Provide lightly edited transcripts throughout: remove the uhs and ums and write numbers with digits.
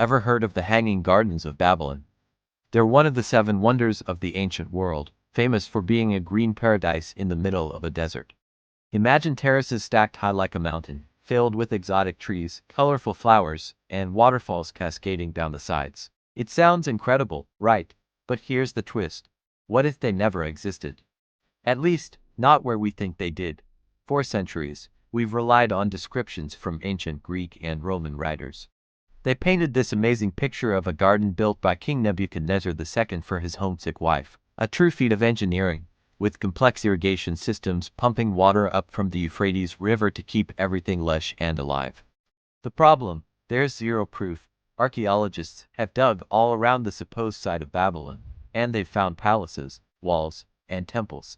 Ever heard of the Hanging Gardens of Babylon? They're one of the 7 wonders of the ancient world, famous for being a green paradise in the middle of a desert. Imagine terraces stacked high like a mountain, filled with exotic trees, colorful flowers, and waterfalls cascading down the sides. It sounds incredible, right? But here's the twist. What if they never existed? At least, not where we think they did. For centuries, we've relied on descriptions from ancient Greek and Roman writers. They painted this amazing picture of a garden built by King Nebuchadnezzar II for his homesick wife, a true feat of engineering, with complex irrigation systems pumping water up from the Euphrates River to keep everything lush and alive. The problem? There's zero proof. Archaeologists have dug all around the supposed site of Babylon, and they've found palaces, walls, and temples,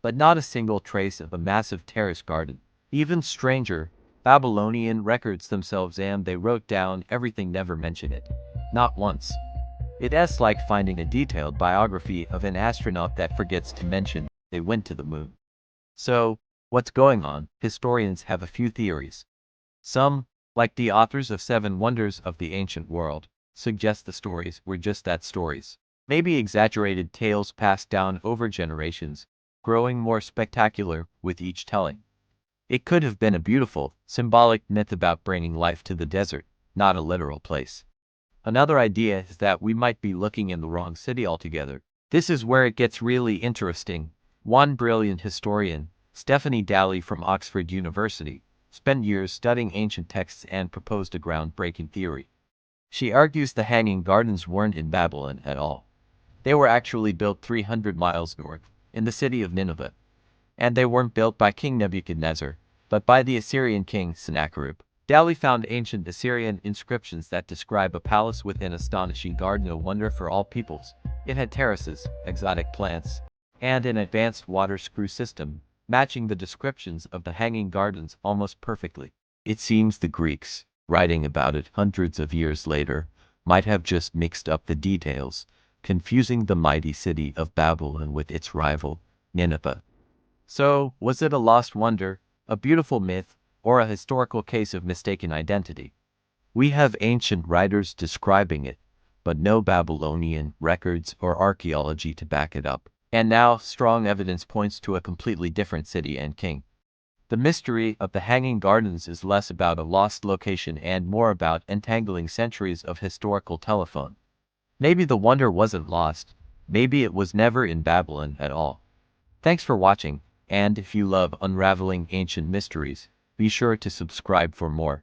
but not a single trace of a massive terrace garden. Even stranger, Babylonian records themselves, and they wrote down everything, never mention it. Not once. It's like finding a detailed biography of an astronaut that forgets to mention they went to the moon. So, what's going on? Historians have a few theories. Some, like the authors of 7 Wonders of the Ancient World, suggest the stories were just that, stories. Maybe exaggerated tales passed down over generations, growing more spectacular with each telling. It could have been a beautiful, symbolic myth about bringing life to the desert, not a literal place. Another idea is that we might be looking in the wrong city altogether. This is where it gets really interesting. One brilliant historian, Stephanie Dalley from Oxford University, spent years studying ancient texts and proposed a groundbreaking theory. She argues the Hanging Gardens weren't in Babylon at all. They were actually built 300 miles north, in the city of Nineveh. And they weren't built by King Nebuchadnezzar, but by the Assyrian king Sennacherib. Dalley found ancient Assyrian inscriptions that describe a palace with an astonishing garden, a wonder for all peoples. It had terraces, exotic plants, and an advanced water screw system, matching the descriptions of the Hanging Gardens almost perfectly. It seems the Greeks, writing about it hundreds of years later, might have just mixed up the details, confusing the mighty city of Babylon with its rival, Nineveh. So, was it a lost wonder, a beautiful myth, or a historical case of mistaken identity? We have ancient writers describing it, but no Babylonian records or archaeology to back it up. And now, strong evidence points to a completely different city and king. The mystery of the Hanging Gardens is less about a lost location and more about entangling centuries of historical telephone. Maybe the wonder wasn't lost, maybe it was never in Babylon at all. Thanks for watching. And if you love unraveling ancient mysteries, be sure to subscribe for more.